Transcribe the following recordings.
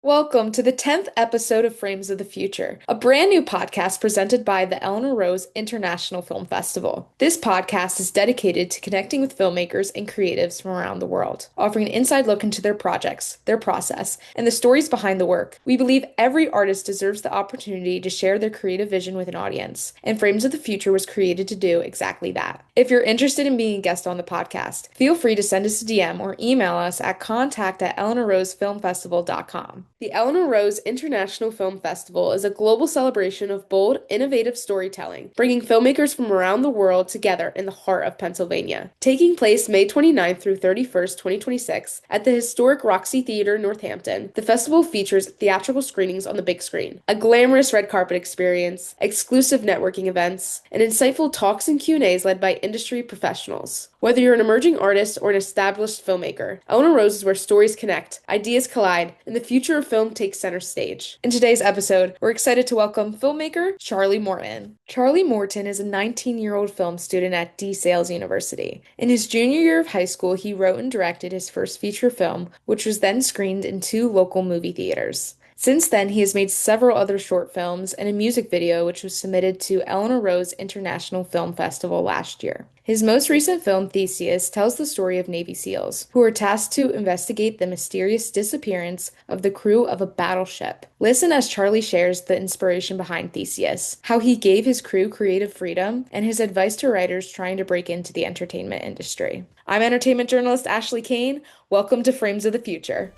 Welcome to the 10th episode of Frames of the Future, a brand new podcast presented by the Eleanor Rose International Film Festival. This podcast is dedicated to connecting with filmmakers and creatives from around the world, offering an inside look into their projects, their process, and the stories behind the work. We believe every artist deserves the opportunity to share their creative vision with an audience, and Frames of the Future was created to do exactly that. If you're interested in being a guest on the podcast, feel free to send us a DM or email us at contact@eleanorrosefilmfestival.com. The Eleanor Rose International Film Festival is a global celebration of bold, innovative storytelling, bringing filmmakers from around the world together in the heart of Pennsylvania. Taking place May 29th through 31st, 2026, at the historic Roxy Theater, Northampton, the festival features theatrical screenings on the big screen, a glamorous red carpet experience, exclusive networking events, and insightful talks and Q&As led by industry professionals. Whether you're an emerging artist or an established filmmaker, Eleanor Rose is where stories connect, ideas collide, and the future of film takes center stage. In today's episode, we're excited to welcome filmmaker Charlie Morton. Charlie Morton is a 19-year-old film student at DeSales University. In his junior year of high school, he wrote and directed his first feature film, which was then screened in two local movie theaters. Since then, he has made several other short films and a music video, which was submitted to Eleanor Rose International Film Festival last year. His most recent film, Theseus, tells the story of Navy SEALs, who are tasked to investigate the mysterious disappearance of the crew of a battleship. Listen as Charlie shares the inspiration behind Theseus, how he gave his crew creative freedom, and his advice to writers trying to break into the entertainment industry. I'm entertainment journalist Ashley Kane. Welcome to Frames of the Future.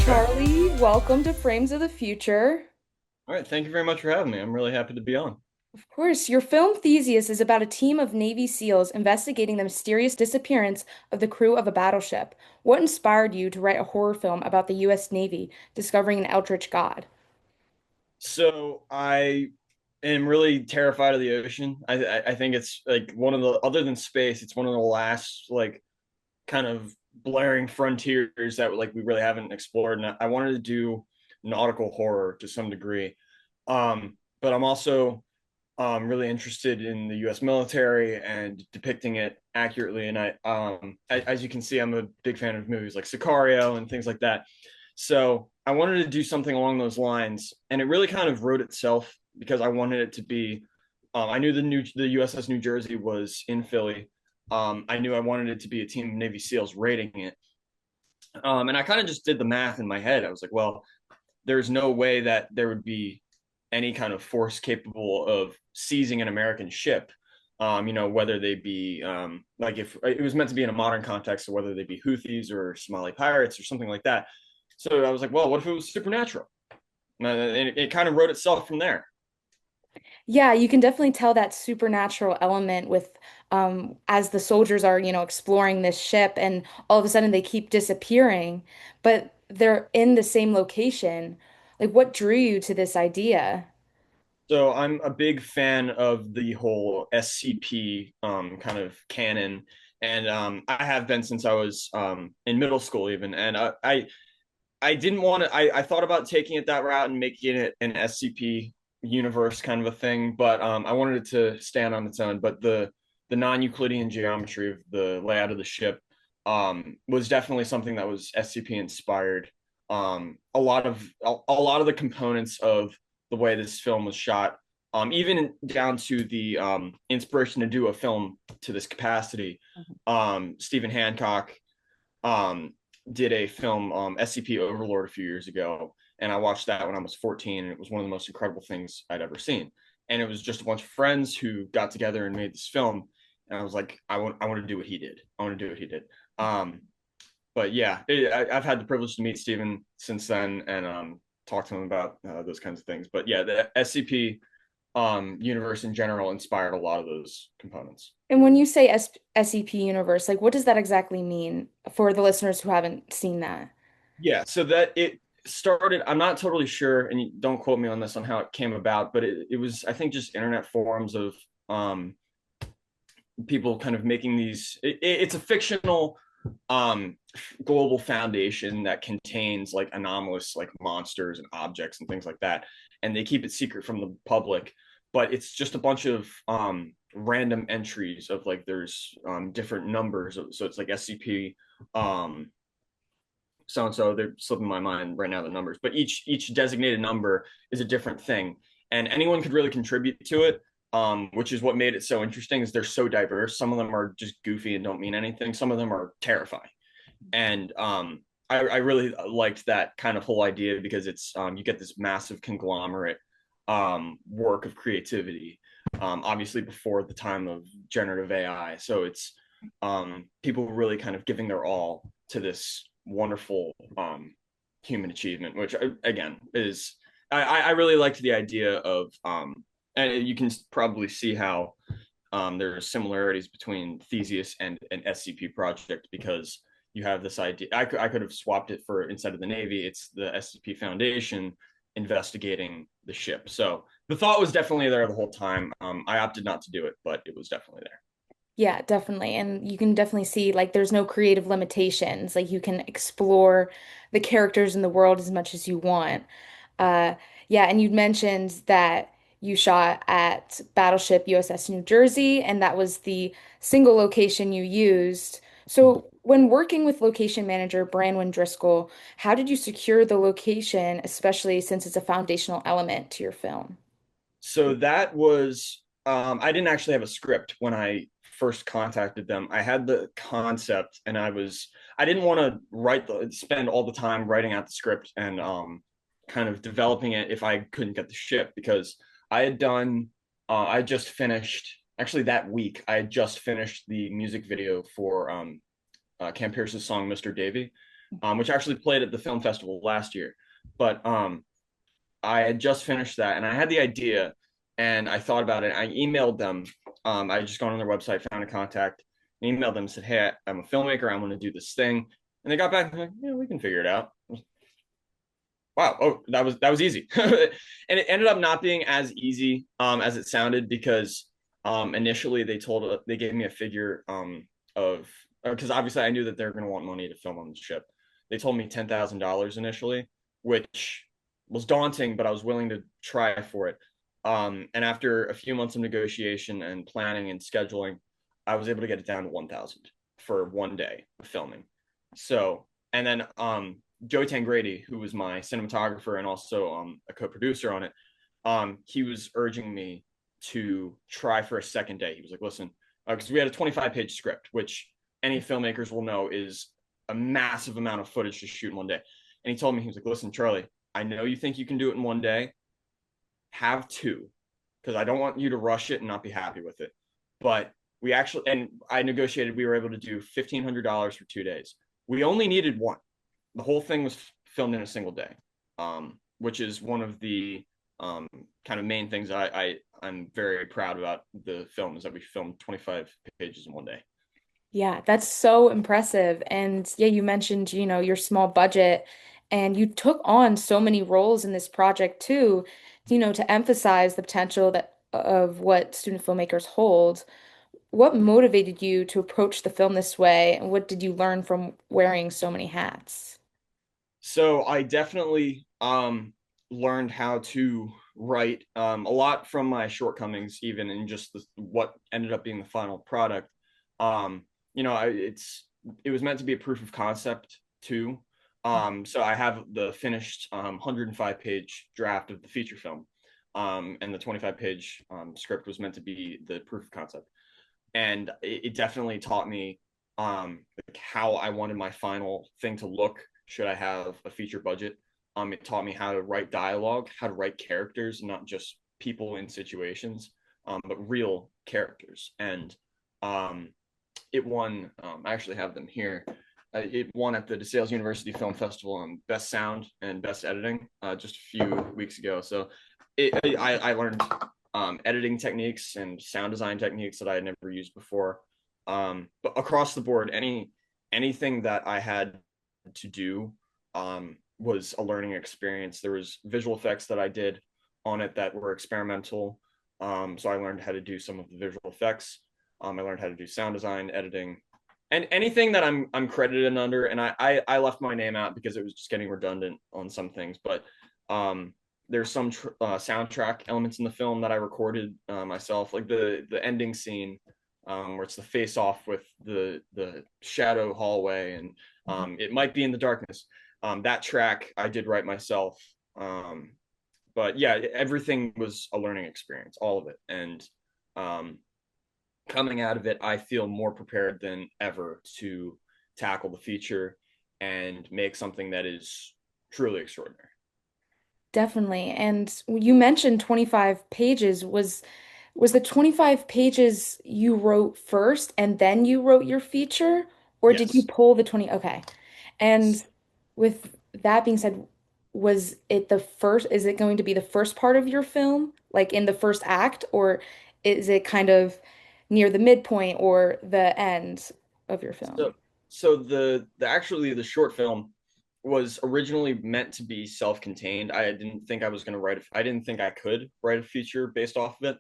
Charlie, welcome to Frames of the Future. All right, thank you very much for having me. I'm really happy to be on. Of course, your film Theseus is about a team of Navy SEALs investigating the mysterious disappearance of the crew of a battleship. What inspired you to write a horror film about the U.S. Navy discovering an eldritch god? So I am really terrified of the ocean. I think it's like one of the other than space, it's one of the last like kind of blaring frontiers that like we really haven't explored. And I wanted to do nautical horror to some degree. But I'm also really interested in the U.S. military and depicting it accurately. And as you can see, I'm a big fan of movies like Sicario and things like that. So I wanted to do something along those lines, and it really kind of wrote itself because I wanted it to be. I knew the USS New Jersey was in Philly. I knew I wanted it to be a team of Navy SEALs raiding it, and I kind of just did the math in my head. I was like, well, there's no way that there would be any kind of force capable of seizing an American ship. Whether they be like if it was meant to be in a modern context, or whether they be Houthis or Somali pirates or something like that. So I was like, well, what if it was supernatural? And it kind of wrote itself from there. Yeah, you can definitely tell that supernatural element with as the soldiers are, exploring this ship and all of a sudden they keep disappearing, but they're in the same location. Like, what drew you to this idea? So I'm a big fan of the whole SCP kind of canon, and I have been since I was in middle school even. And I didn't want to. I thought about taking it that route and making it an SCP universe kind of a thing, but I wanted it to stand on its own. But the non-Euclidean geometry of the layout of the ship was definitely something that was SCP inspired. A lot of the components of the way this film was shot, even down to the inspiration to do a film to this capacity. Stephen Hancock did a film, SCP Overlord, a few years ago, and I watched that when I was 14, and it was one of the most incredible things I'd ever seen. And it was just a bunch of friends who got together and made this film, and I was like, I want to do what he did. I want to do what he did. But yeah, I've had the privilege to meet Stephen since then, and talk to him about those kinds of things. But yeah, the SCP universe in general inspired a lot of those components. And when you say SCP universe, like what does that exactly mean for the listeners who haven't seen that? Yeah, so that it started, I'm not totally sure, and don't quote me on this on how it came about, but it was, I think, just internet forums of people kind of making these. It's a fictional global foundation that contains like anomalous like monsters and objects and things like that, and they keep it secret from the public, but it's just a bunch of random entries of like there's different numbers, so it's like SCP um so and so. They're slipping my mind right now, the numbers, but each designated number is a different thing, and anyone could really contribute to it. Which is what made it so interesting. Is they're so diverse. Some of them are just goofy and don't mean anything. Some of them are terrifying, and I really liked that kind of whole idea because it's you get this massive conglomerate work of creativity. Obviously, before the time of generative AI, so it's people really kind of giving their all to this wonderful human achievement, which again is I really liked the idea of and you can probably see how there are similarities between Theseus and an SCP project because you have this idea. I could have swapped it for instead of the Navy, it's the SCP Foundation investigating the ship. So the thought was definitely there the whole time. I opted not to do it, but it was definitely there. Yeah, definitely. And you can definitely see like there's no creative limitations. Like you can explore the characters in the world as much as you want. Uh yeah, and you mentioned that you shot at Battleship USS New Jersey, and that was the single location you used. So when working with location manager Branwen Driscoll, how did you secure the location, especially since it's a foundational element to your film? So that was I didn't actually have a script when I first contacted them. I had the concept and I didn't want to spend all the time writing out the script and kind of developing it if I couldn't get the ship because I had done I just finished actually that week I had just finished the music video for Cam Pierce's song Mr. Davy, which actually played at the film festival last year. But I had just finished that and I had the idea and I thought about it. I emailed them. I had just gone on their website, found a contact, and emailed them and said, hey, I'm a filmmaker. I want to do this thing. And they got back and like, yeah, we can figure it out. Wow. Oh, that was easy. And it ended up not being as easy as it sounded because initially they gave me a figure of because obviously I knew that they're going to want money to film on the ship. They told me $10,000 initially, which was daunting, but I was willing to try for it. And after a few months of negotiation and planning and scheduling, I was able to get it down to 1,000 for one day of filming. So, and then Joey Tangradi, who was my cinematographer and also a co-producer on it, he was urging me to try for a second day. He was like, listen, because we had a 25-page script, which any filmmakers will know is a massive amount of footage to shoot in one day. And he told me, he was like, listen, Charlie, I know you think you can do it in one day. Have two, because I don't want you to rush it and not be happy with it. But we actually, and I negotiated, we were able to do $1,500 for 2 days. We only needed one. The whole thing was filmed in a single day, which is one of the kind of main things I'm very proud about the film is that we filmed 25 pages in one day. Yeah, that's so impressive. And yeah, you mentioned, your small budget and you took on so many roles in this project too, to emphasize the potential that of what student filmmakers hold. What motivated you to approach the film this way, and what did you learn from wearing so many hats? So I definitely learned how to write a lot from my shortcomings, even in just what ended up being the final product. Um, it was meant to be a proof of concept too. So I have the finished 105-page draft of the feature film, and the 25-page script was meant to be the proof of concept. And it definitely taught me like how I wanted my final thing to look should I have a feature budget. It taught me how to write dialogue, how to write characters, not just people in situations, but real characters. And it won. I actually have them here. It won at the DeSales University Film Festival on Best Sound and Best Editing just a few weeks ago. So I learned editing techniques and sound design techniques that I had never used before. But across the board, anything that I had to do was a learning experience. There was visual effects that I did on it that were experimental. So I learned how to do some of the visual effects. I learned how to do sound design, editing, and anything that I'm credited under. And I left my name out because it was just getting redundant on some things. But there's some soundtrack elements in the film that I recorded myself, like the ending scene, where it's the face off with the shadow hallway, and it might be in the darkness. That track I did write myself. But yeah, everything was a learning experience, all of it. And um, coming out of it, I feel more prepared than ever to tackle the feature and make something that is truly extraordinary. Definitely. And you mentioned 25 pages. Was the 25 pages you wrote first and then you wrote your feature? Or did you Yes. pull the 20? Okay. And with that being said, was it the first, is it going to be the first part of your film, like in the first act, or is it kind of near the midpoint or the end of your film? So, so the actually the short film was originally meant to be self-contained. I didn't think I was going to write. I didn't think I could write a feature based off of it.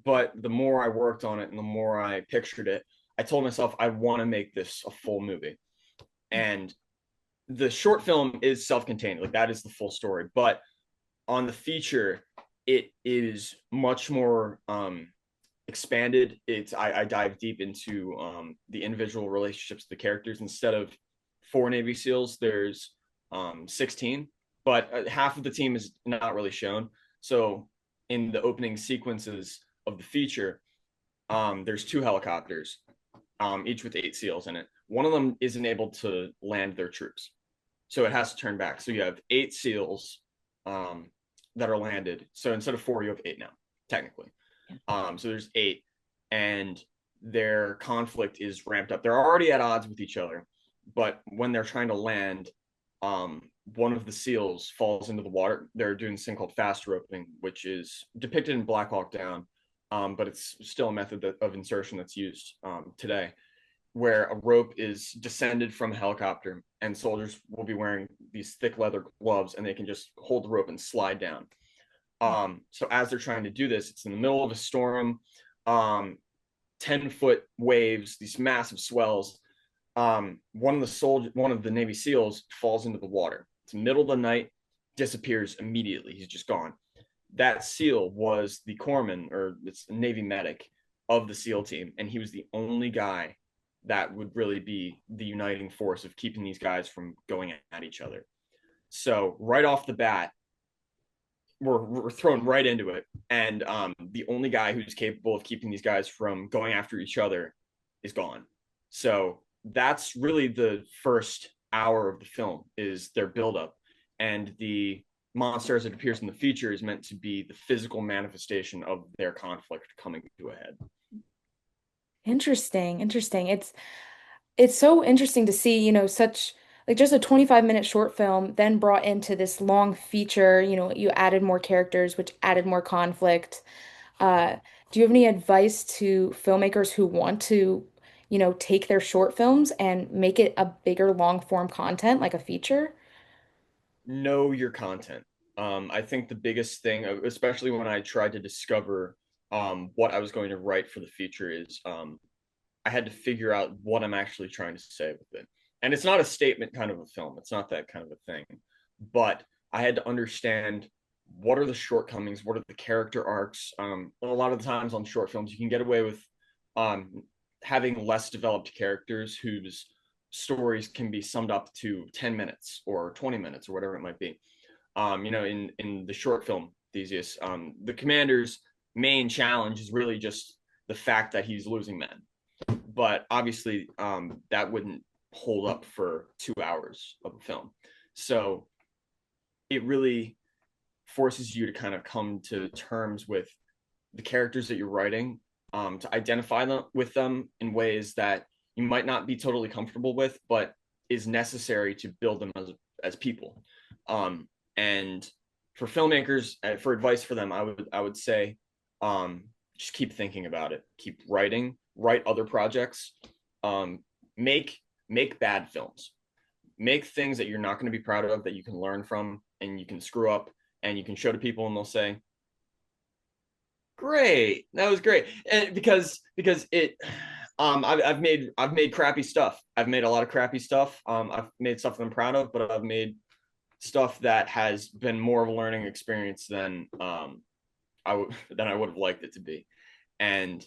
But the more I worked on it and the more I pictured it, I told myself I want to make this a full movie. And the short film is self-contained, like that is the full story. But on the feature, it is much more expanded. I dive deep into the individual relationships of the characters. Instead of four Navy SEALs, there's 16, but half of the team is not really shown. So in the opening sequences of the feature, there's two helicopters, each with eight SEALs in it. One of them isn't able to land their troops, so it has to turn back. So you have eight SEALs that are landed. So instead of four, you have eight now, technically. So there's eight, and their conflict is ramped up. They're already at odds with each other, but when they're trying to land, one of the SEALs falls into the water. They're doing this thing called fast roping, which is depicted in Black Hawk Down, but it's still a method of insertion that's used today, where a rope is descended from a helicopter, and soldiers will be wearing these thick leather gloves, and they can just hold the rope and slide down. So as they're trying to do this, it's in the middle of a storm, 10-foot waves, these massive swells. One of the Navy SEALs falls into the water. It's the middle of the night, disappears immediately. He's just gone. That SEAL was the corpsman, or it's a Navy medic of the SEAL team, and he was the only guy that would really be the uniting force of keeping these guys from going at each other. So right off the bat, we're thrown right into it, and the only guy who's capable of keeping these guys from going after each other is gone. So that's really the first hour of the film, is their buildup, and the monster as it appears in the feature is meant to be the physical manifestation of their conflict coming to a head. Interesting, interesting. It's so interesting to see, such like just a 25-minute short film, then brought into this long feature. You added more characters, which added more conflict. Uh, do you have any advice to filmmakers who want to, take their short films and make it a bigger long form content like a feature? Know your content. I think the biggest thing, especially when I tried to discover what I was going to write for the feature, is I had to figure out what I'm actually trying to say with it. And it's not a statement kind of a film. It's not that kind of a thing. But I had to understand, what are the shortcomings? What are the character arcs? A lot of the times on short films, you can get away with having less developed characters whose stories can be summed up to 10 minutes or 20 minutes or whatever it might be. In the short film Theseus, the commander's main challenge is really just the fact that he's losing men. But obviously, that wouldn't hold up for 2 hours of a film. So it really forces you to kind of come to terms with the characters that you're writing, to identify them with them in ways that you might not be totally comfortable with, but is necessary to build them as people. And for filmmakers, for advice for them, I would say, just keep thinking about it, keep writing, write other projects, make bad films, make things that you're not going to be proud of, that you can learn from, and you can screw up, and you can show to people, and they'll say, great, that was great. And because it I've made crappy stuff. I've made a lot of crappy stuff. I've made stuff that I'm proud of, but I've made stuff that has been more of a learning experience than I would have liked it to be. And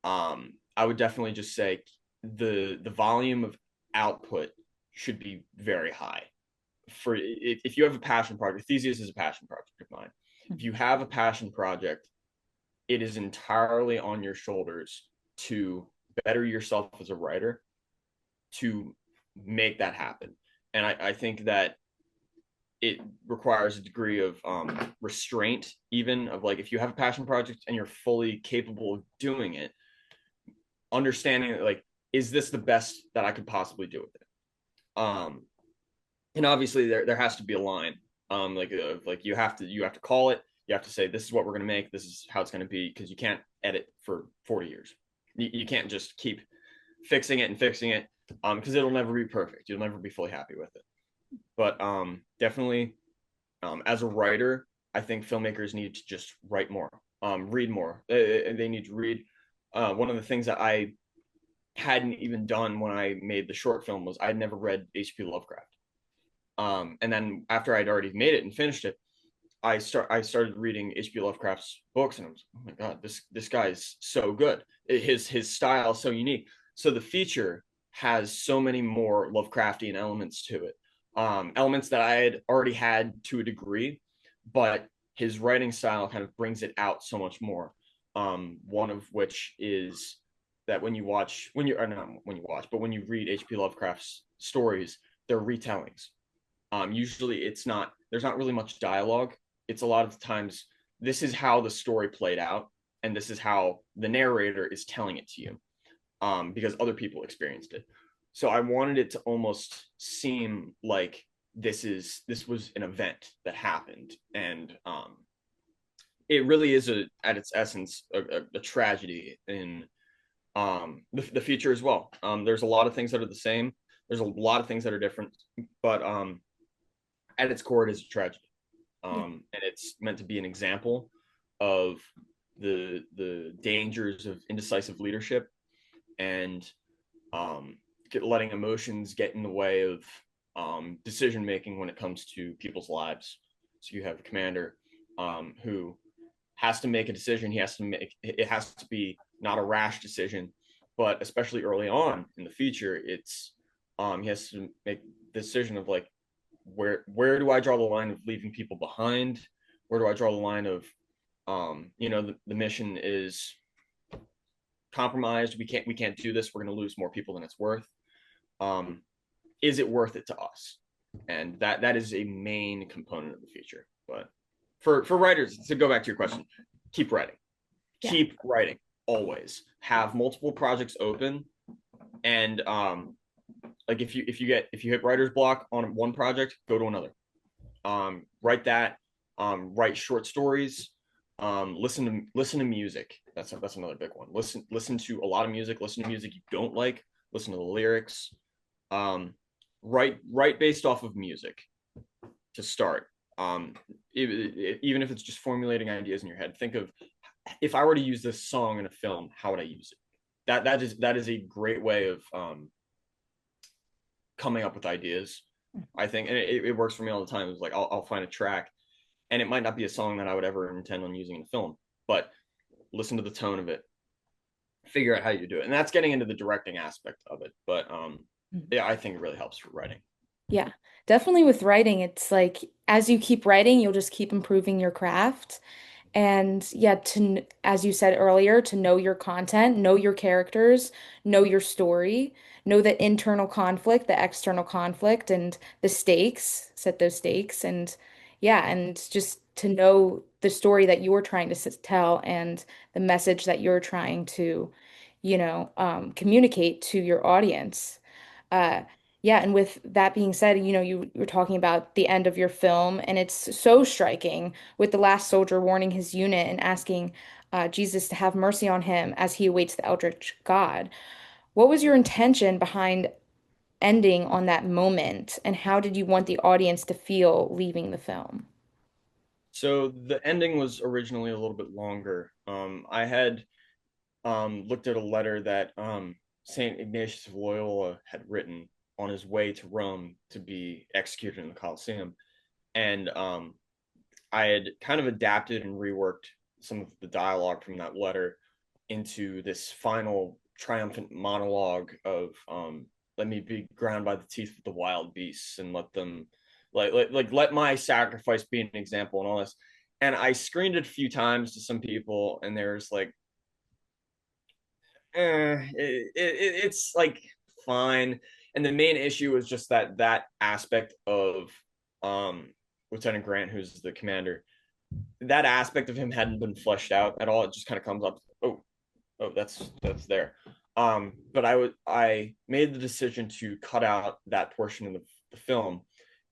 I would definitely just say the volume of output should be very high. For if you have a passion project, Theseus is a passion project of mine. If you have a passion project, it is entirely on your shoulders to better yourself as a writer to make that happen. And I think that it requires a degree of restraint, even of like if you have a passion project and you're fully capable of doing it, understanding that like, is this the best that I could possibly do with it? And obviously there has to be a line. Like you have to call it. You have to say this is what we're gonna make. This is how it's gonna be because you can't edit for 40 years. You can't just keep fixing it and fixing it because it'll never be perfect. You'll never be fully happy with it. But definitely as a writer, I think filmmakers need to just write more, read more. They need to read. One of the things that I hadn't even done when I made the short film was I'd never read H.P. Lovecraft. And then after I'd already made it and finished it, I started reading H.P. Lovecraft's books, and I was, oh my god, this guy is so good. His style is so unique. So the feature has so many more Lovecraftian elements to it, elements that I had already had to a degree, but his writing style kind of brings it out so much more. One of which is that when you watch, when you, or not when you watch, but when you read H.P. Lovecraft's stories, they're retellings. Usually there's not really much dialogue. It's a lot of times, this is how the story played out, and this is how the narrator is telling it to you, because other people experienced it. So I wanted it to almost seem like this was an event that happened, and it really is at its essence a tragedy in the future as well. There's a lot of things that are the same. There's a lot of things that are different, but at its core, it is a tragedy, and it's meant to be an example of the dangers of indecisive leadership and letting emotions get in the way of decision making when it comes to people's lives. So you have a commander who has to make a decision. It has to be not a rash decision, but especially early on in the future, it's he has to make the decision of like, where do I draw the line of leaving people behind? Where do I draw the line of the mission is compromised. We can't do this. We're going to lose more people than it's worth. Um, is it worth it to us? And that is a main component of the future. But for writers, to go back to your question, keep writing. Yeah. Keep writing always. Have multiple projects open, and like if you hit writer's block on one project, go to another. Write that. Write short stories. Listen to music. That's another big one. Listen to a lot of music. Listen to music you don't like. Listen to the lyrics. Write based off of music to start. Even if it's just formulating ideas in your head, think of, if I were to use this song in a film, how would I use it? That is a great way of coming up with ideas, I think, and it works for me all the time. It's like I'll find a track, and it might not be a song that I would ever intend on using in a film, but listen to the tone of it, figure out how you do it, and that's getting into the directing aspect of it. But yeah, I think it really helps for writing. Yeah, definitely with writing, it's like as you keep writing, you'll just keep improving your craft. And yeah, as you said earlier, to know your content, know your characters, know your story, know the internal conflict, the external conflict, and the stakes, set those stakes. And yeah, and just to know the story that you're trying to tell and the message that you're trying to, communicate to your audience. Uh, yeah, and with that being said, you were talking about the end of your film, and it's so striking with the last soldier warning his unit and asking Jesus to have mercy on him as he awaits the eldritch God. What was your intention behind ending on that moment, and how did you want the audience to feel leaving the film? So the ending was originally a little bit longer. I had looked at a letter that Saint Ignatius of Loyola had written on his way to Rome to be executed in the Colosseum, And I had kind of adapted and reworked some of the dialogue from that letter into this final triumphant monologue of let me be ground by the teeth of the wild beasts and let them let my sacrifice be an example and all this. And I screened it a few times to some people, and there's like, it's like fine. And the main issue is just that aspect of um Lieutenant Grant, who's the commander, that aspect of him hadn't been fleshed out at all. It just kind of comes up, oh, that's there. But I made the decision to cut out that portion of the film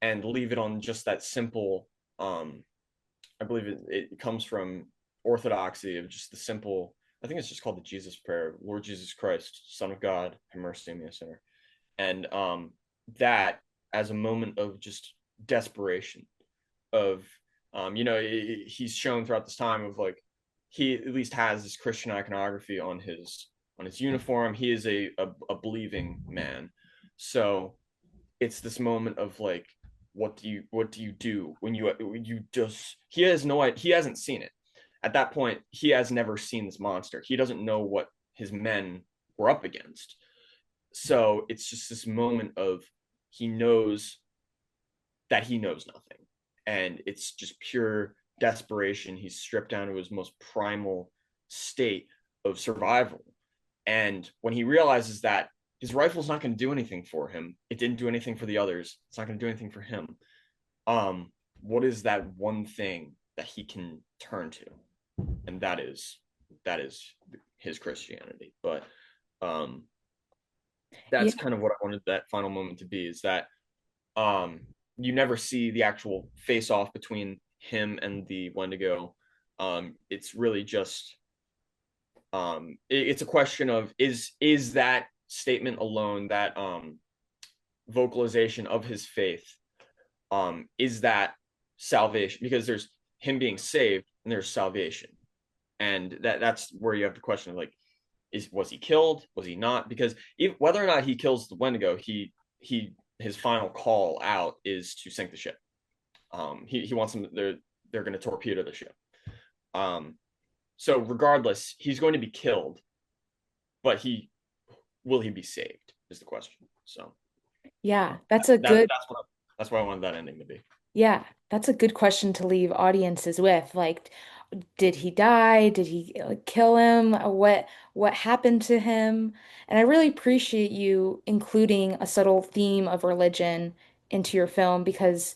and leave it on just that simple. I believe it comes from orthodoxy of just the simple. I think it's just called the Jesus prayer. Lord Jesus Christ, Son of God, have mercy on me, a sinner. And that as a moment of just desperation of he's shown throughout this time of like he at least has this Christian iconography on his uniform. He is a believing man. So it's this moment of like, what do you do when you just he hasn't seen it. At that point, he has never seen this monster. He doesn't know what his men were up against. So it's just this moment of he knows that he knows nothing. And it's just pure desperation. He's stripped down to his most primal state of survival. And when he realizes that his rifle's not going to do anything for him, it didn't do anything for the others, it's not going to do anything for him. What is that one thing that he can turn to? And that is his Christianity. But Yeah. that's kind of what I wanted that final moment to be, is that you never see the actual face off between him and the Wendigo. It's really just it's a question of is that statement alone, that vocalization of his faith, is that salvation? Because there's him being saved and there's salvation, and that's where you have the question of like, was he killed, was he not? Because whether or not he kills the Wendigo, he his final call out is to sink the ship. He wants them. They're going to torpedo the ship. So regardless, he's going to be killed, but will he be saved is the question. So Yeah, that's a that good that's why I wanted that ending to be. yeah, that's a good question to leave audiences with. Like, did he die? Did he kill him? What happened to him? And I really appreciate you including a subtle theme of religion into your film because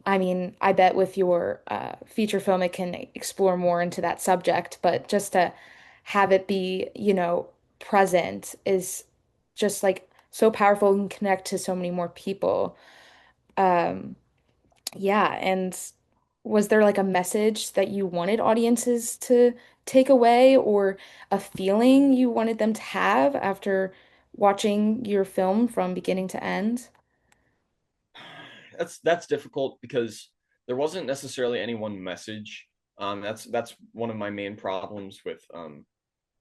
I mean, I bet with your feature film it can explore more into that subject, but just to have it be, present is just like so powerful and connect to so many more people. Um, yeah, and was there like a message that you wanted audiences to take away or a feeling you wanted them to have after watching your film from beginning to end? That's difficult because there wasn't necessarily any one message. That's one of my main problems with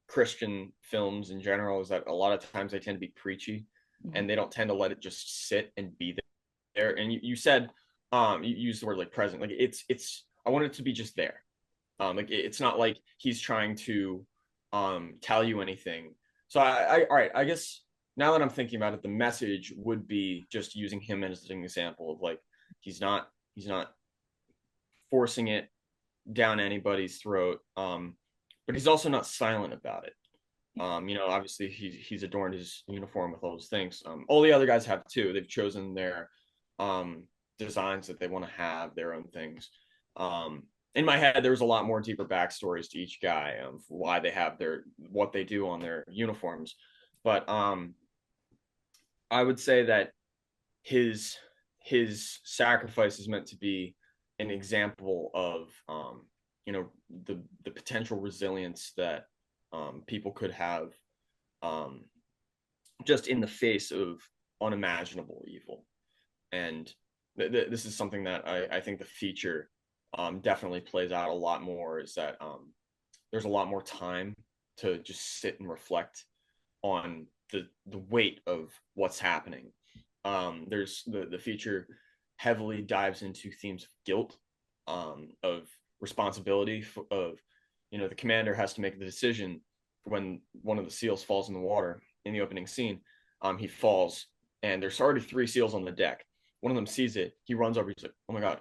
Christian films in general, is that a lot of times they tend to be preachy, Mhm. and they don't tend to let it just sit and be there. And you said you used the word like present, like it's I want it to be just there. Like it's not like he's trying to tell you anything. So I all right, I guess now that I'm thinking about it, the message would be just using him as an example of like he's not forcing it down anybody's throat. But he's also not silent about it. Obviously he's adorned his uniform with all those things. All the other guys have too. They've chosen their um, designs that they want to have, their own things. In my head, there was a lot more deeper backstories to each guy of why they have what they do on their uniforms. But I would say that his his sacrifice is meant to be an example of the potential resilience that people could have, um, just in the face of unimaginable evil. And this is something that I think the feature definitely plays out a lot more, is that there's a lot more time to just sit and reflect on the weight of what's happening. There's the feature heavily dives into themes of guilt, of responsibility, of, the commander has to make the decision when one of the SEALs falls in the water in the opening scene. He falls, and there's already three SEALs on the deck. One of them sees it. He runs over. He's like, "Oh my god,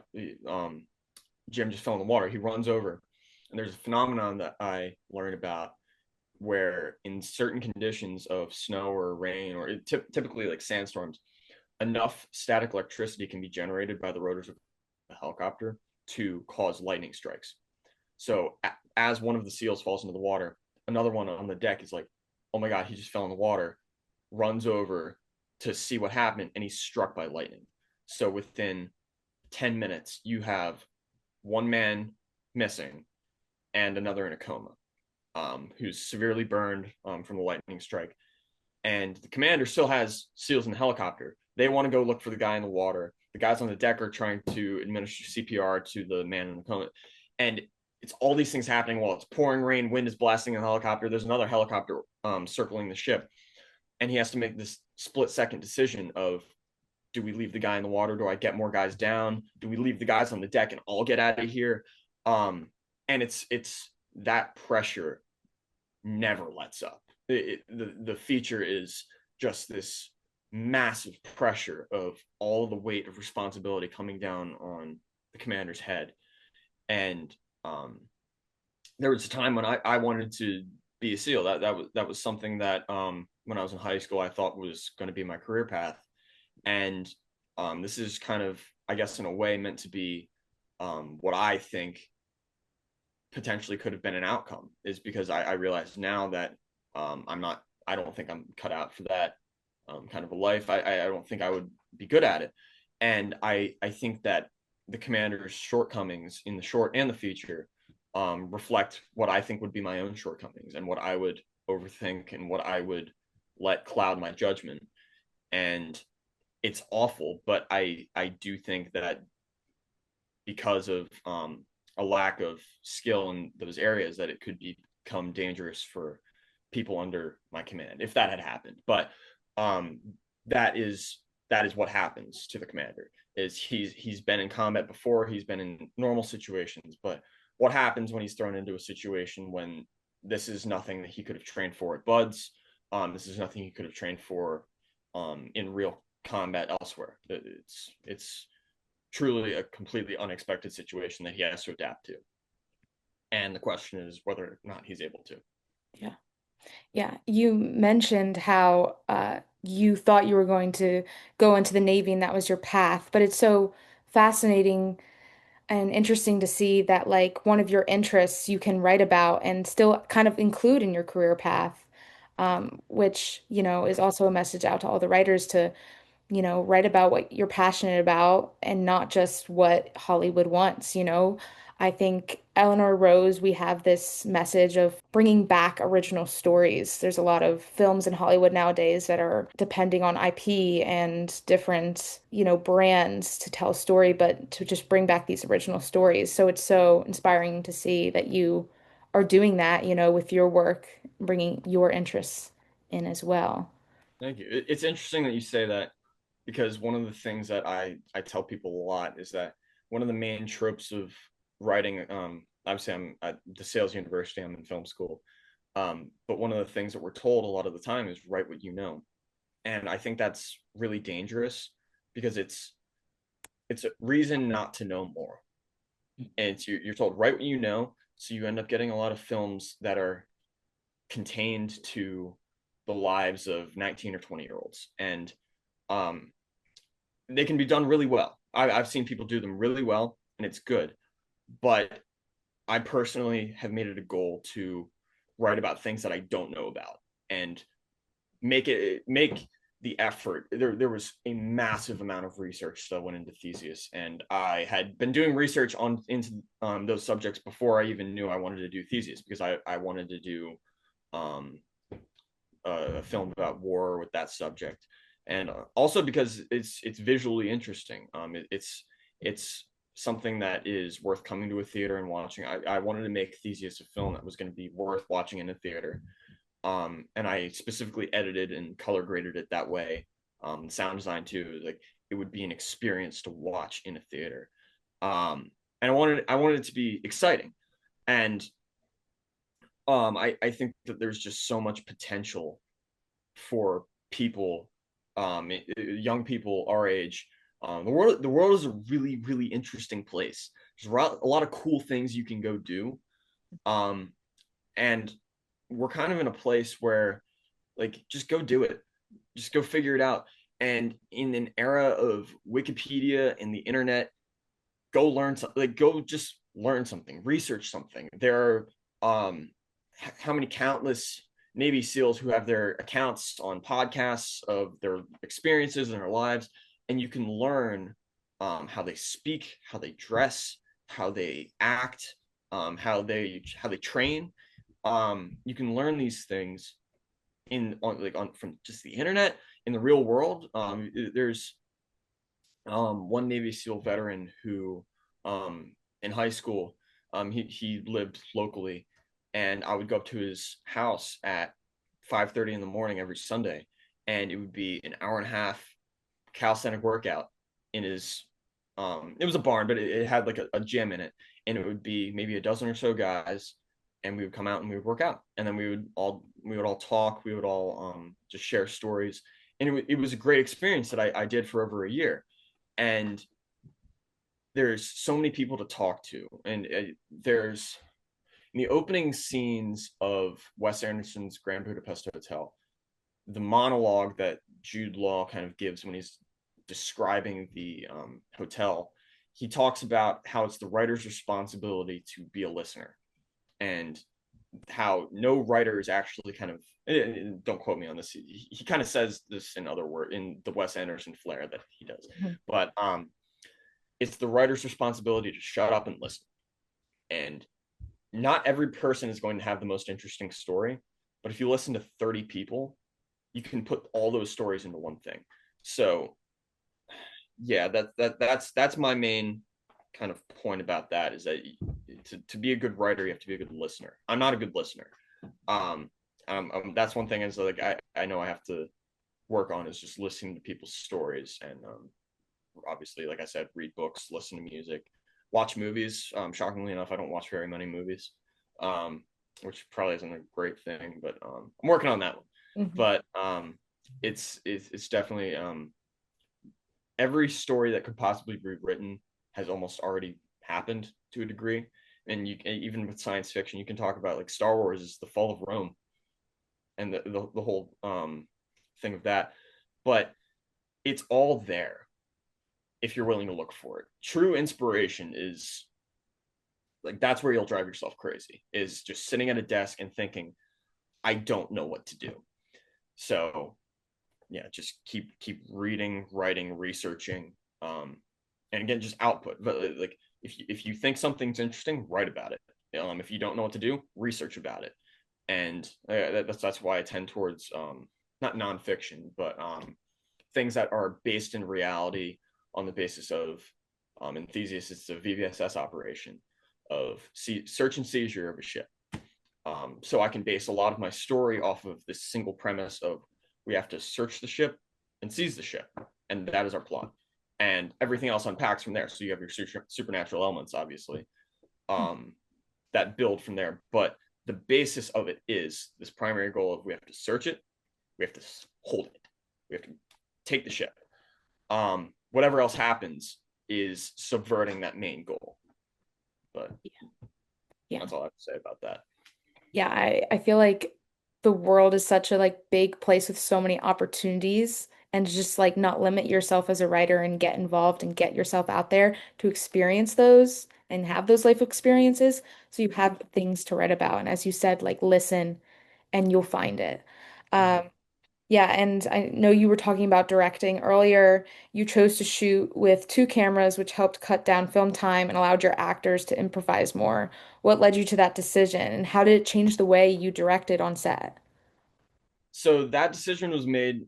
Jim just fell in the water." He runs over, and there's a phenomenon that I learned about where, in certain conditions of snow or rain, or typically like sandstorms, enough static electricity can be generated by the rotors of a helicopter to cause lightning strikes. So as one of the SEALs falls into the water, another one on the deck is like, "Oh my god, he just fell in the water," runs over to see what happened, and he's struck by lightning. So within 10 minutes, you have one man missing and another in a coma, who's severely burned from the lightning strike. And the commander still has SEALs in the helicopter. They want to go look for the guy in the water. The guys on the deck are trying to administer CPR to the man in the coma. And it's all these things happening while it's pouring rain, wind is blasting in the helicopter. There's another helicopter circling the ship. And he has to make this split-second decision of, do we leave the guy in the water? Do I get more guys down? Do we leave the guys on the deck and all get out of here? And it's that pressure never lets up. The feature is just this massive pressure of all the weight of responsibility coming down on the commander's head. And there was a time when I wanted to be a SEAL. That was something that when I was in high school I thought was going to be my career path. And this is kind of, I guess, in a way meant to be what I think potentially could have been an outcome, is because I realize now that I don't think I'm cut out for that kind of a life. I don't think I would be good at it. And I think that the commander's shortcomings in the short and the feature reflect what I think would be my own shortcomings and what I would overthink and what I would let cloud my judgment. And it's awful, but I do think that because of a lack of skill in those areas, that it could become dangerous for people under my command if that had happened. But that is what happens to the commander. Is he's been in combat before, he's been in normal situations, but what happens when he's thrown into a situation when this is nothing that he could have trained for at Buds? This is nothing he could have trained for in real combat elsewhere. It's truly a completely unexpected situation that he has to adapt to. And the question is whether or not he's able to. Yeah. Yeah. You mentioned how you thought you were going to go into the Navy and that was your path, but it's so fascinating and interesting to see that like one of your interests you can write about and still kind of include in your career path, which, is also a message out to all the writers to write about what you're passionate about and not just what Hollywood wants. I think Eleanor Rose, we have this message of bringing back original stories. There's a lot of films in Hollywood nowadays that are depending on IP and different, brands to tell a story, but to just bring back these original stories. So it's so inspiring to see that you are doing that, with your work, bringing your interests in as well. Thank you. It's interesting that you say that, because one of the things that I tell people a lot is that one of the main tropes of writing, obviously I'm at DeSales University, I'm in film school, but one of the things that we're told a lot of the time is write what you know. And I think that's really dangerous, because it's a reason not to know more. And you're told write what you know, so you end up getting a lot of films that are contained to the lives of 19 or 20-year-olds. And they can be done really well. I've seen people do them really well, and it's good. But I personally have made it a goal to write about things that I don't know about and make the effort. There was a massive amount of research that went into Theseus, and I had been doing research into those subjects before I even knew I wanted to do Theseus, because I wanted to do a film about war with that subject, and also because it's visually interesting. It's something that is worth coming to a theater and watching. I wanted to make Theseus a film that was going to be worth watching in a theater, and I specifically edited and color graded it that way, sound design too. Like it would be an experience to watch in a theater. And I wanted it to be exciting. And I think that there's just so much potential for people, young people our age. The world is a really really interesting place. There's a lot of cool things you can go do, um, and we're kind of in a place where like just go do it, just go figure it out. And in an era of Wikipedia and the internet, go learn something. Like go just learn something, research something. There are how many countless Navy SEALs who have their accounts on podcasts of their experiences in their lives, and you can learn how they speak, how they dress, how they act, how they train. You can learn these things on from just the internet in the real world. There's one Navy SEAL veteran who, in high school, he lived locally, and I would go up to his house at 5:30 in the morning every Sunday, and it would be an hour and a half calisthenic workout in his. It was a barn, but it had like a gym in it, and it would be maybe a dozen or so guys, and we would come out and we would work out, and then we would all talk, we would all just share stories, and it was a great experience that I did for over a year. And there's so many people to talk to, and there's in the opening scenes of Wes Anderson's Grand Budapest Hotel, the monologue that Jude Law kind of gives when he's describing the hotel. He talks about how it's the writer's responsibility to be a listener, and how no writer is actually kind of, don't quote me on this, he kind of says this in other words in the Wes Anderson flair that he does, but it's the writer's responsibility to shut up and listen. And not every person is going to have the most interesting story, but if you listen to 30 people, you can put all those stories into one thing. So yeah, that's my main kind of point about that, is that to be a good writer, you have to be a good listener. I'm not a good listener. That's one thing is like I know I have to work on, is just listening to people's stories. And obviously, like I said, read books, listen to music, watch movies. Shockingly enough, I don't watch very many movies, which probably isn't a great thing, but I'm working on that one. Mhm. But it's definitely every story that could possibly be written has almost already happened to a degree. And you even with science fiction, you can talk about like Star Wars is the fall of Rome, and the whole thing of that. But it's all there if you're willing to look for it. True inspiration is like, that's where you'll drive yourself crazy, is just sitting at a desk and thinking, I don't know what to do. So yeah, just keep reading, writing, researching, and again, just output. But like if you think something's interesting, write about it. If you don't know what to do, research about it. And that's why I tend towards not nonfiction, but things that are based in reality, on the basis of in Theseus, it's a VVSS operation of search and seizure of a ship. So I can base a lot of my story off of this single premise of, we have to search the ship and seize the ship, and that is our plot. And everything else unpacks from there. So you have your supernatural elements, obviously, that build from there. But the basis of it is this primary goal of, we have to search it, we have to hold it, we have to take the ship. Whatever else happens is subverting that main goal. But Yeah. that's all I have to say about that. Yeah, I feel like the world is such a like big place with so many opportunities, and just like not limit yourself as a writer and get involved and get yourself out there to experience those and have those life experiences, so you have things to write about. And as you said, like listen and you'll find it. Um, yeah, and I know you were talking about directing earlier. You chose to shoot with two cameras, which helped cut down film time and allowed your actors to improvise more. What led you to that decision, and how did it change the way you directed on set? So that decision was made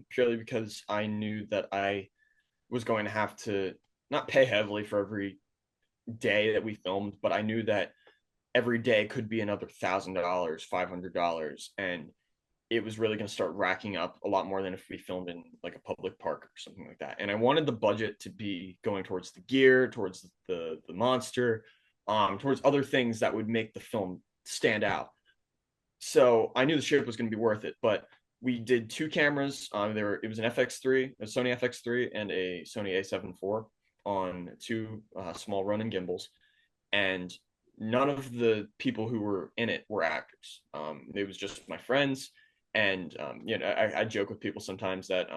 purely because I knew that I was going to have to not pay heavily for every day that we filmed, but I knew that every day could be another $1,000, $500, and it was really going to start racking up a lot more than if we filmed in like a public park or something like that. And I wanted the budget to be going towards the gear, towards the monster, towards other things that would make the film stand out. So I knew the ship was going to be worth it, but we did two cameras. It was an FX3, a Sony FX3, and a Sony A7 IV on two small Ronin gimbals, and none of the people who were in it were actors. It was just my friends, and I joke with people sometimes that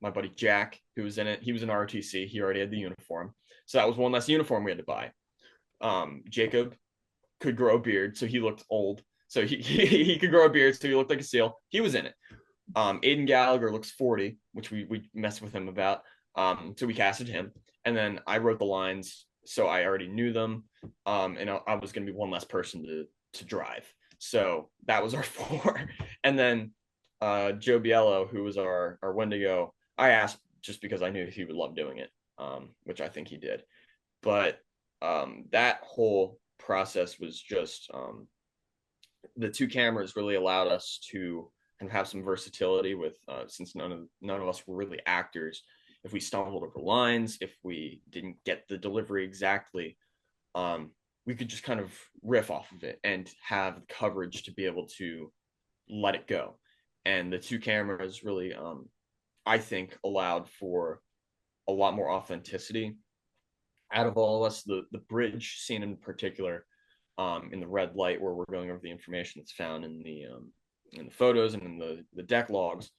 my buddy Jack, who was in it, he was in ROTC. He already had the uniform, so that was one less uniform we had to buy. Jacob could grow a beard, so he looked old. So he could grow a beard, so he looked like a seal. He was in it. Aiden Gallagher looks 40, which we messed with him about. So we casted him, and then I wrote the lines, so I already knew them. And I was going to be one less person to drive. So that was our four. And then Joe Biello, who was our Wendigo, I asked just because I knew he would love doing it, which I think he did. But that whole process was just the two cameras really allowed us to kind of have some versatility with since none of us were really actors. If we stumbled over lines, if we didn't get the delivery exactly, we could just kind of riff off of it and have the coverage to be able to let it go. And the two cameras really, I think, allowed for a lot more authenticity out of all of us. The bridge scene in particular, in the red light where we're going over the information that's found in the photos and in the deck logs,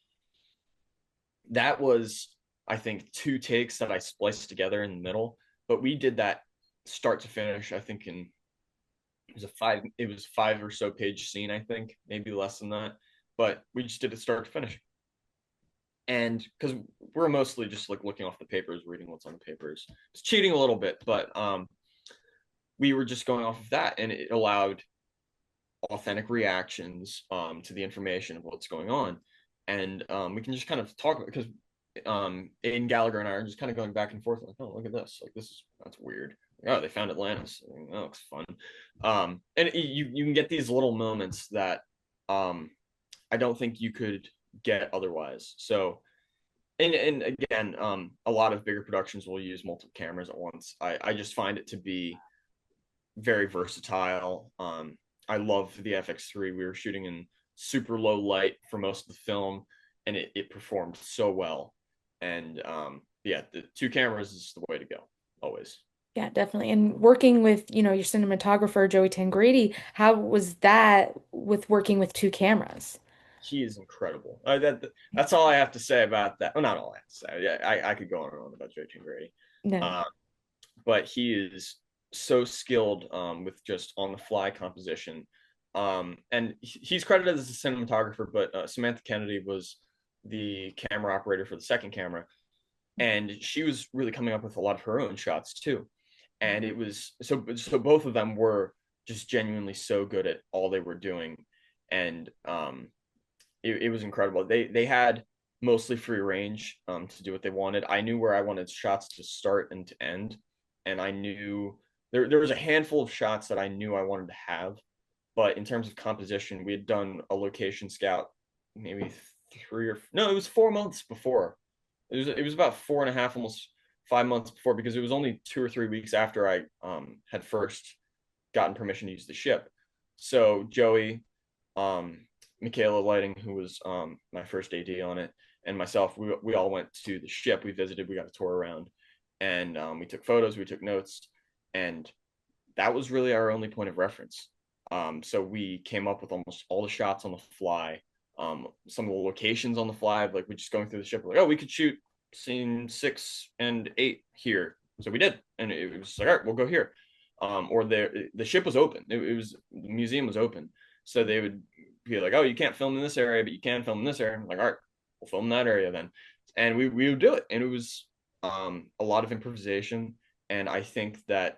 that was, I think, two takes that I spliced together in the middle. But we did that start to finish, I think, in it was 5 or so page scene, I think, maybe less than that. But we just did it start to finish. And because we're mostly just like looking off the papers, reading what's on the papers. It's cheating a little bit, but we were just going off of that, and it allowed authentic reactions to the information of what's going on. And we can just kind of talk about, because Aiden Gallagher and I are just kind of going back and forth like, oh, look at this, like that's weird. Like, oh, they found Atlantis. Like, that looks fun. And you can get these little moments that I don't think you could get otherwise. So and again, a lot of bigger productions will use multiple cameras at once. I just find it to be very versatile. I love the FX3. We were shooting in super low light for most of the film, and it performed so well. And yeah, the two cameras is the way to go, always. Yeah, definitely. And working with, your cinematographer, Joey Tangradi, how was that with working with two cameras? He is incredible. That's all I have to say about that. Well, not all I have to say. Yeah, I could go on and on about Joey Grady. No. But he is so skilled with just on the fly composition. And he's credited as a cinematographer, but Samantha Kennedy was the camera operator for the second camera. And she was really coming up with a lot of her own shots too. And it was so both of them were just genuinely so good at all they were doing. And it was incredible. They had mostly free range to do what they wanted. I knew where I wanted shots to start and to end, and I knew there was a handful of shots that I knew I wanted to have. But in terms of composition, we had done a location scout maybe it was 4 months before. It was about 4.5, almost 5 months before, because it was only 2 or 3 weeks after I had first gotten permission to use the ship. So Joey, Michaela Lighting, who was my first AD on it, and myself, we all went to the ship. We visited, we got a tour around, and we took photos, we took notes, and that was really our only point of reference. So we came up with almost all the shots on the fly, some of the locations on the fly, like we just going through the ship, like, oh, we could shoot scene 6 and 8 here. So we did, and it was like, all right, we'll go here. Or the ship was open. It was the museum was open, so they would be like, oh, you can't film in this area, but you can film in this area. I'm like, all right, we'll film in that area then. And we would do it. And it was a lot of improvisation. And I think that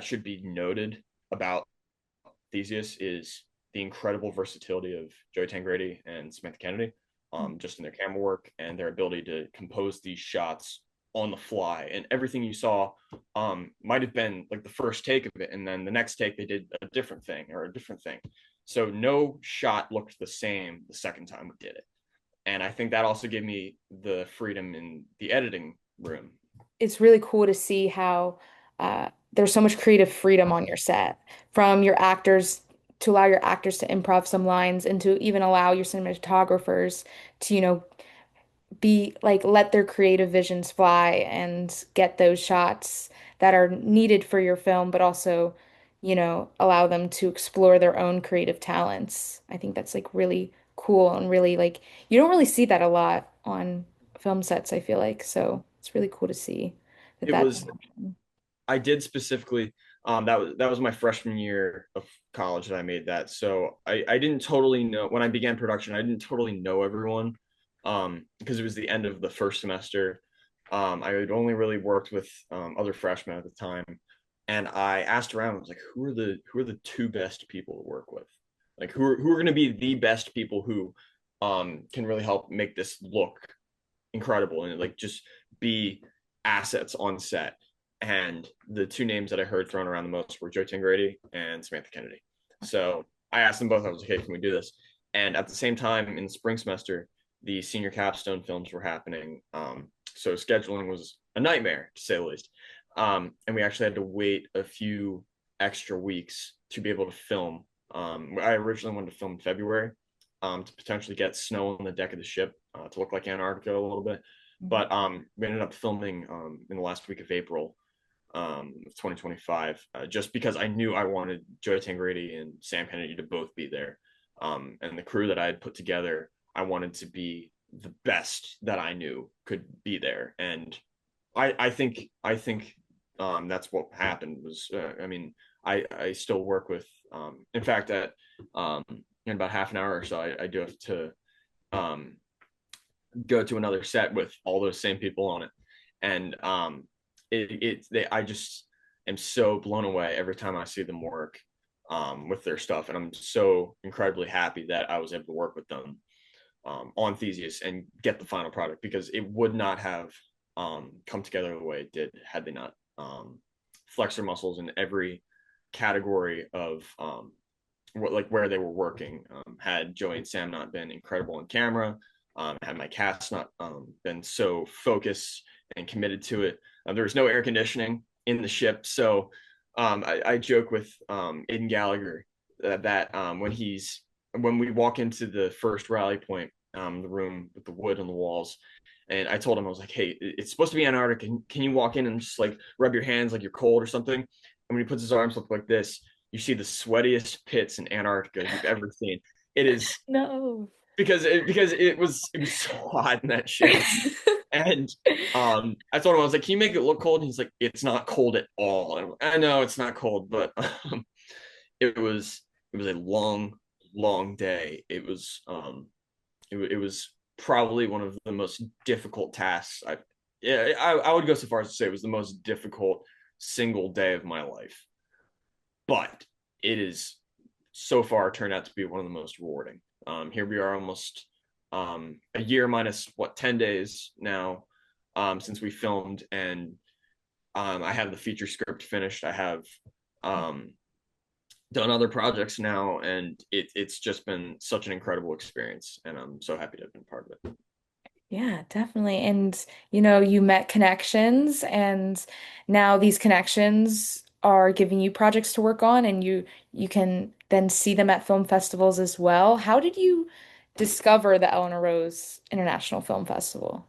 should be noted about Theseus is the incredible versatility of Joey Tangradi and Samantha Kennedy, just in their camera work and their ability to compose these shots on the fly. And everything you saw might have been like the first take of it, and then the next take they did a different thing or a different thing. So no shot looked the same the second time we did it. And I think that also gave me the freedom in the editing room. It's really cool to see how there's so much creative freedom on your set, from your actors to allow your actors to improv some lines and to even allow your cinematographers to, be like let their creative visions fly and get those shots that are needed for your film, but also, allow them to explore their own creative talents. I think that's like really cool and really like you don't really see that a lot on film sets, I feel like. So it's really cool to see that It that's was I did specifically that was my freshman year of college that I made that. So I didn't totally know when I began production, I didn't totally know everyone because it was the end of the first semester. I had only really worked with other freshmen at the time, and I asked around. I was like, who are the two best people to work with? Like who are going to be the best people who can really help make this look incredible and like just be assets on set. And the two names that I heard thrown around the most were Joe Tangradi and Samantha Kennedy. So I asked them both. I was like, "Hey, can we do this?" And at the same time, in the spring semester, the senior capstone films were happening. So scheduling was a nightmare to say the least. And we actually had to wait a few extra weeks to be able to film. I originally wanted to film in February, to potentially get snow on the deck of the ship to look like Antarctica a little bit. But we ended up filming in the last week of April of 2025, just because I knew I wanted Joe Tangradi and Sam Kennedy to both be there. And the crew that I had put together, I wanted to be the best that I knew could be there. And I think that's what happened was, I mean, I still work with, in fact, in about half an hour or so, I do have to um, go to another set with all those same people on it. And I just am so blown away every time I see them work with their stuff. And I'm so incredibly happy that I was able to work with them on Theseus and get the final product, because it would not have come together the way it did had they not flexed their muscles in every category of where they were working. Had Joey and Sam not been incredible on camera, had my cast not been so focused and committed to it, there was no air conditioning in the ship. So I joke with Aiden Gallagher that when we walk into the first rally point, the room with the wood on the walls, and I told him, I was like, "Hey, it's supposed to be Antarctic. Can you walk in and just like rub your hands like you're cold or something?" And when he puts his arms up like this, you see the sweatiest pits in Antarctica you've ever seen. It is No. because it was so hot in that ship. And I told him, I was like, "Can you make it look cold?" And he's like, "It's not cold at all." And I know it's not cold, but it was it was a long day. It was probably one of the most difficult tasks I would go so far as to say it was the most difficult single day of my life. But it is so far turned out to be one of the most rewarding. Here we are almost a year minus 10 days now since we filmed, and I have the feature script finished. I have done other projects now, and it's just been such an incredible experience, and I'm so happy to have been part of it. Yeah, definitely. And you met connections, and now these connections are giving you projects to work on, and you can then see them at film festivals as well. How did you discover the Eleanor Rose International Film Festival?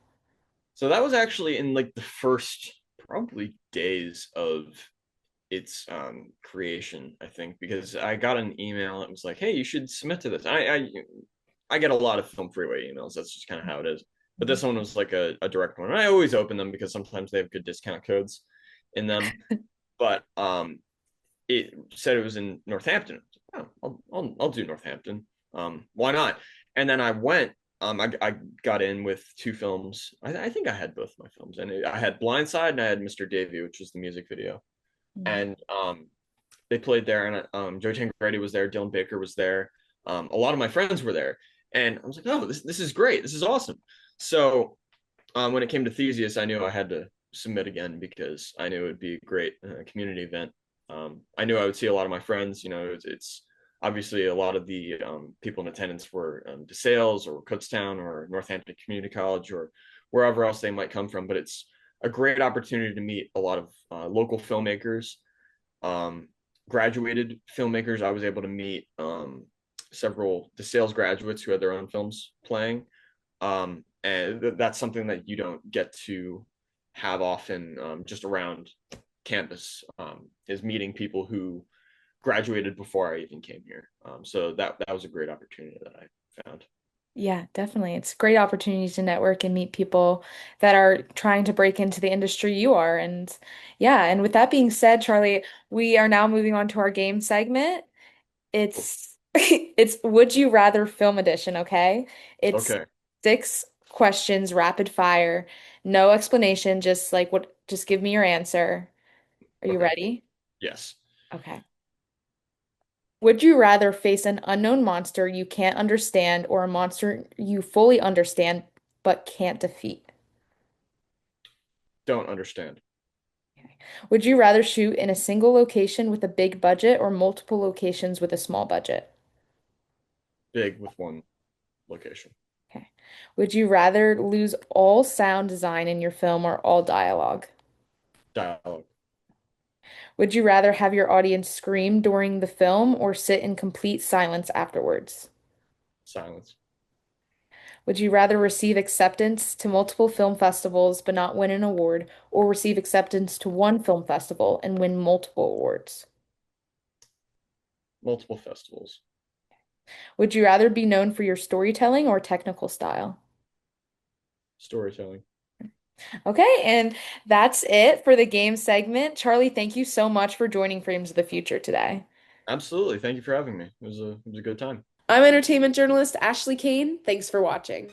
So that was actually in like the first probably days of its creation, I think, because I got an email. It was like, "Hey, you should submit to this." I get a lot of Film Freeway emails. That's just kind of how it is. But this one was like a direct one. And I always open them because sometimes they have good discount codes in them. But it said it was in Northampton. Oh, I'll do Northampton. Why not? And then I went. I got in with two films. I think I had both my films, and I had Blindside and I had Mr. Davy, which was the music video. Mhm. And they played there, and Joe Tangradi was there, Dylan Baker was there, a lot of my friends were there, and I was like, "Oh, this is great, this is awesome." So when it came to Theseus, I knew I had to submit again because I knew it would be a great community event. I knew I would see a lot of my friends. It's obviously a lot of the people in attendance were DeSales or Kutztown or Northampton Community College or wherever else they might come from. But it's a great opportunity to meet a lot of local filmmakers, um, graduated filmmakers. I was able to meet several DeSales graduates who had their own films playing. And that's something that you don't get to have often just around campus, is meeting people who graduated before I even came here. So that was a great opportunity that I found. Yeah, definitely. It's a great opportunity to network and meet people that are trying to break into the industry you are. And yeah, and with that being said, Charlie, we are now moving on to our game segment. It's it's Would You Rather Film Edition, okay? It's Okay. 6 questions, rapid fire, no explanation, just like what, just give me your answer. Are you Okay. ready? Yes. Okay. Would you rather face an unknown monster you can't understand or a monster you fully understand but can't defeat? Don't understand. Would you rather shoot in a single location with a big budget or multiple locations with a small budget? Big with one location. Okay. Would you rather lose all sound design in your film or all dialogue? Dialogue. Would you rather have your audience scream during the film or sit in complete silence afterwards? Silence. Would you rather receive acceptance to multiple film festivals but not win an award, or receive acceptance to one film festival and win multiple awards? Multiple festivals. Would you rather be known for your storytelling or technical style? Storytelling. Okay, and that's it for the game segment. Charlie, thank you so much for joining Frames of the Future today. Absolutely. Thank you for having me. It was a good time. I'm entertainment journalist Ashley Kane. Thanks for watching.